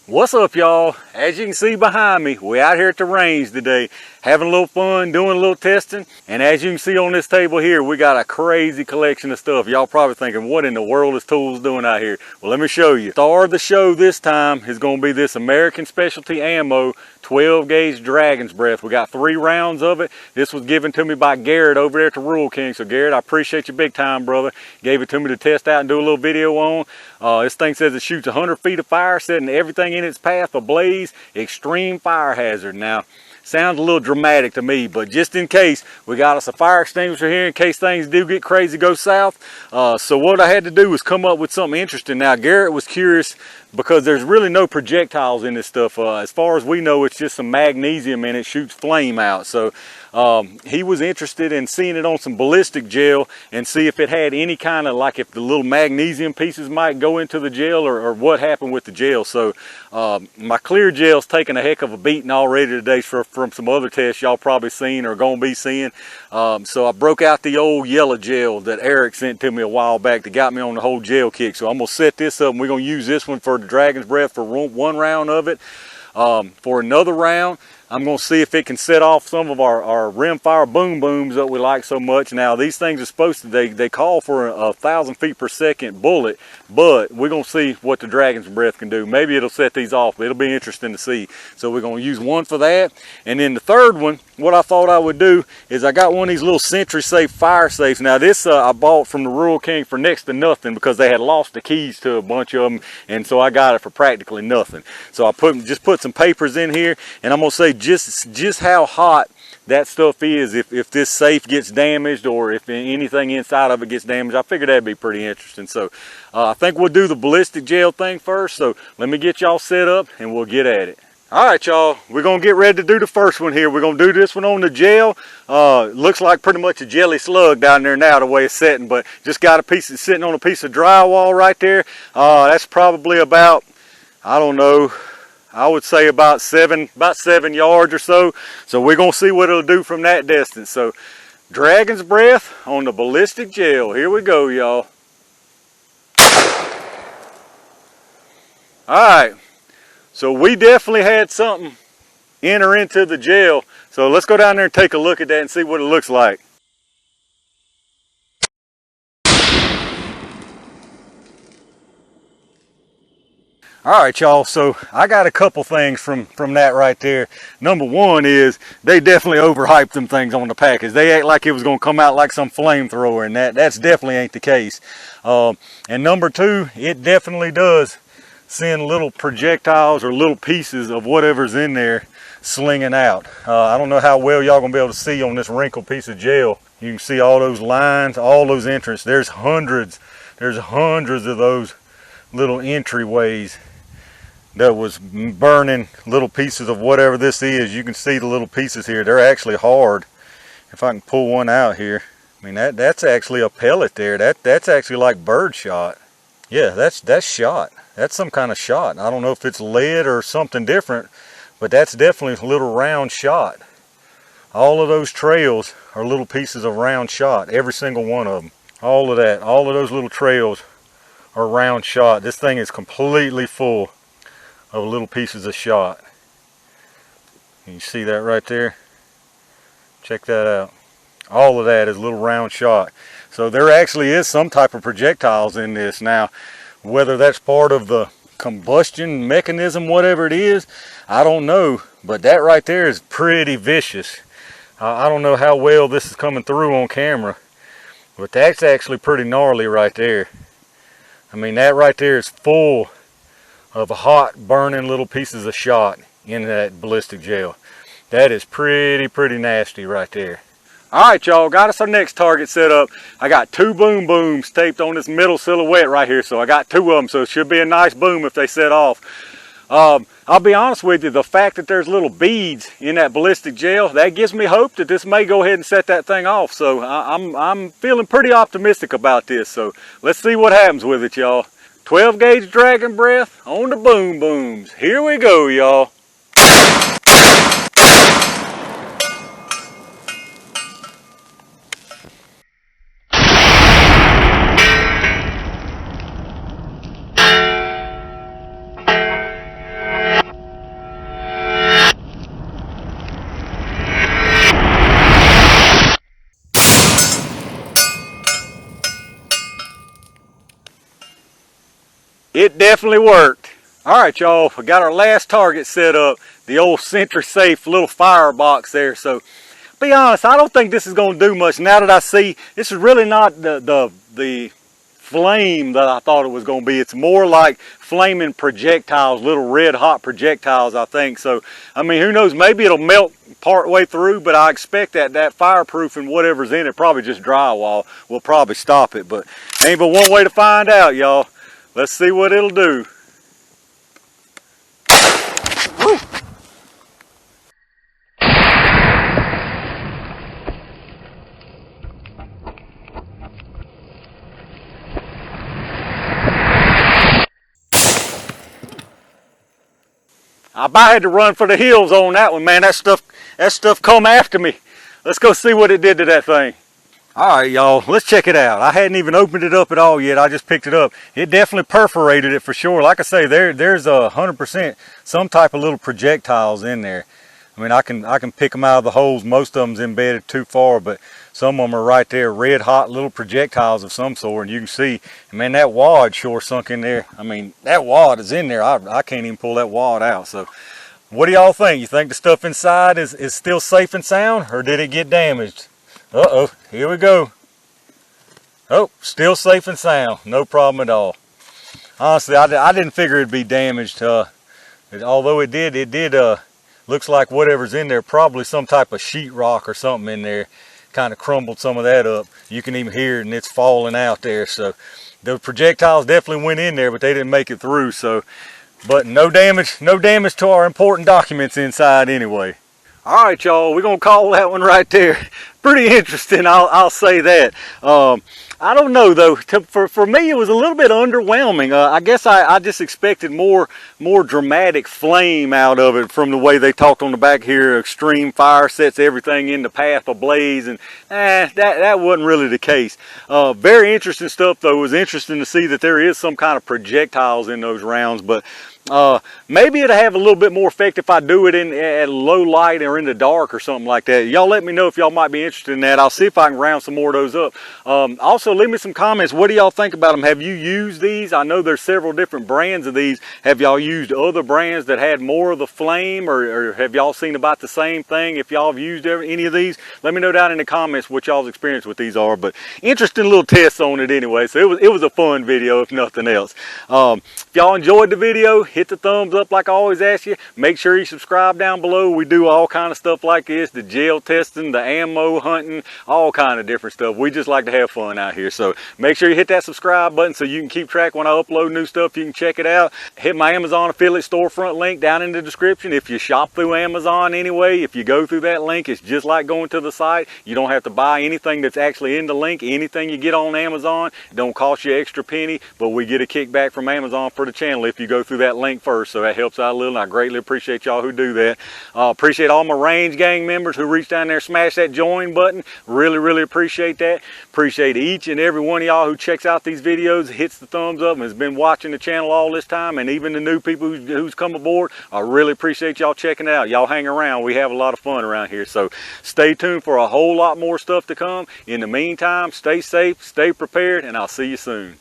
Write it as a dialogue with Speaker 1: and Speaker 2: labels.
Speaker 1: What's up, y'all? As you can see behind me, we're out here at the range today, having a little fun, doing a little testing. And as you can see on this table here, we got a crazy collection of stuff. Y'all probably thinking, what in the world is Tools doing out here? Well, let me show you. Star of the show this time is going to be this American Specialty Ammo 12 gauge Dragon's Breath. We got 3 rounds of it. This was given to me by Garrett over there at the Rural King. So Garrett, I appreciate you big time, brother. Gave it to me to test out and do a little video on. This thing says it shoots 100 feet of fire, setting everything in its path ablaze. Extreme fire hazard. Now, sounds a little dramatic to me, but just in case, we got us a fire extinguisher here in case things do get crazy, go south. So what I had to do was come up with something interesting. Now, Garrett was curious because there's really no projectiles in this stuff. As far as we know, it's just some magnesium and it shoots flame out. So he was interested in seeing it on some ballistic gel and see if it had any kind of, like if the little magnesium pieces might go into the gel or what happened with the gel. So my clear gel's taking a heck of a beating already today from some other tests y'all probably seen or gonna be seeing. So I broke out the old yellow gel that Eric sent to me a while back that got me on the whole gel kick. So I'm gonna set this up and we're gonna use this one for the Dragon's Breath for one round of it. For another round, I'm going to see if it can set off some of our rimfire boom booms that we like so much. Now, these things are supposed to, they call for 1,000 feet per second bullet, but we're going to see what the Dragon's Breath can do. Maybe it'll set these off, but it'll be interesting to see. So we're going to use one for that. And then the third one, what I thought I would do is I got one of these little Sentry Safe fire safes. Now, this I bought from the Rural King for next to nothing because they had lost the keys to a bunch of them, and so I got it for practically nothing. So I just put some papers in here, and I'm going to say just how hot that stuff is if this safe gets damaged or if anything inside of it gets damaged. I figured that'd be pretty interesting. So I think we'll do the ballistic gel thing first. So let me get y'all set up and we'll get at it. All right, y'all, we're gonna get ready to do the first one here. We're gonna do this one on the gel. Looks like pretty much a jelly slug down there now the way it's setting, but just got a piece of, sitting on a piece of drywall right there. That's probably about, I don't know, I would say about 7 yards or so. So we're gonna see what it'll do from that distance. So Dragon's Breath on the ballistic gel. Here we go, y'all. All right. So we definitely had something enter into the gel. So let's go down there and take a look at that and see what it looks like. All right, y'all, so I got a couple things from that right there. Number one is they definitely overhyped them things on the package. They act like it was gonna come out like some flamethrower, and that's definitely ain't the case. And number two, it definitely does send little projectiles or little pieces of whatever's in there slinging out. I don't know how well y'all gonna be able to see on this wrinkled piece of gel. You can see all those lines, all those entrances. There's hundreds of those little entryways that was burning little pieces of whatever this is. You can see the little pieces here. They're actually hard. If I can pull one out here, I mean that's actually a pellet there. That's actually like bird shot. Yeah, that's shot. That's some kind of shot. I don't know if it's lead or something different, but that's definitely a little round shot. All of those trails are little pieces of round shot, every single one of them. All of that, all of those little trails are round shot. This thing is completely full of little pieces of shot. You see that right there? Check that out. All of that is little round shot. So there actually is some type of projectiles in this. Now, whether that's part of the combustion mechanism, whatever it is, I don't know. But that right there is pretty vicious. I don't know how well this is coming through on camera, but that's actually pretty gnarly right there. I mean, that right there is full of hot, burning little pieces of shot in that ballistic gel. That is pretty nasty right there. All right, y'all, got us our next target set up. I got 2 boom booms taped on this middle silhouette right here. So I got 2 of them, so it should be a nice boom if they set off. I'll be honest with you, the fact that there's little beads in that ballistic gel, that gives me hope that this may go ahead and set that thing off. So I'm feeling pretty optimistic about this. So let's see what happens with it, y'all. 12 gauge Dragon Breath on the boom booms. Here we go, y'all. it definitely worked. All right, y'all, we got our last target set up, the old Sentry Safe little firebox there. So, be honest, I don't think this is going to do much. Now that I see, this is really not the flame that I thought it was going to be. It's more like flaming projectiles, little red hot projectiles, I think. So, I mean, who knows? Maybe it'll melt part way through, but I expect that fireproof and whatever's in it, probably just drywall, will probably stop it. But ain't but one way to find out, y'all. Let's see what it'll do. Woo. I about had to run for the hills on that one, man. That stuff come after me. Let's go see what it did to that thing. All right, y'all, let's check it out. I hadn't even opened it up at all yet. I just picked it up. It definitely perforated it for sure. Like I say, there's 100% some type of little projectiles in there. I mean, I can pick them out of the holes. Most of them's embedded too far, but some of them are right there, red hot little projectiles of some sort. And you can see, man, that wad sure sunk in there. I mean, that wad is in there. I can't even pull that wad out. So what do y'all think? You think the stuff inside is still safe and sound, or did it get damaged? Uh-oh, here we go. Oh, still safe and sound. No problem at all. Honestly, I didn't figure it'd be damaged. Although it did, looks like whatever's in there, probably some type of sheetrock or something in there, kind of crumbled some of that up. You can even hear it, and it's falling out there. So the projectiles definitely went in there, but they didn't make it through. So, but no damage to our important documents inside anyway. All right, y'all, we're gonna call that one right there. Pretty interesting, I'll say that. I don't know though. For me, it was a little bit underwhelming. I guess I just expected more dramatic flame out of it from the way they talked on the back here. Extreme fire sets everything in the path ablaze, and that wasn't really the case. Very interesting stuff though. It was interesting to see that there is some kind of projectiles in those rounds, but maybe it'll have a little bit more effect if I do it at low light or in the dark or something like that. Y'all let me know if y'all might be interested in that. I'll see if I can round some more of those up. Also, leave me some comments. What do y'all think about them? Have you used these? I know there's several different brands of these. Have y'all used other brands that had more of the flame, or have y'all seen about the same thing? If y'all have used any of these, let me know down in the comments what y'all's experience with these are. But interesting little tests on it anyway. So it was a fun video if nothing else. If y'all enjoyed the video, hit the thumbs up like I always ask you. Make sure you subscribe down below. We do all kind of stuff like this, the gel testing, the ammo hunting, all kind of different stuff. We just like to have fun out here. So make sure you hit that subscribe button so you can keep track when I upload new stuff. You can check it out. Hit my Amazon affiliate storefront link down in the description. If you shop through Amazon anyway, if you go through that link, it's just like going to the site. You don't have to buy anything that's actually in the link. Anything you get on Amazon, it don't cost you an extra penny, but we get a kickback from Amazon for the channel if you go through that link first, so that helps out a little, and I greatly appreciate y'all who do that. Appreciate all my range gang members who reach down there, smash that join button. Really appreciate that. Appreciate each and every one of y'all who checks out these videos, hits the thumbs up, and has been watching the channel all this time, and even the new people who's come aboard. I really appreciate y'all checking it out. Y'all hang around. We have a lot of fun around here, so stay tuned for a whole lot more stuff to come. In the meantime, stay safe, stay prepared, and I'll see you soon.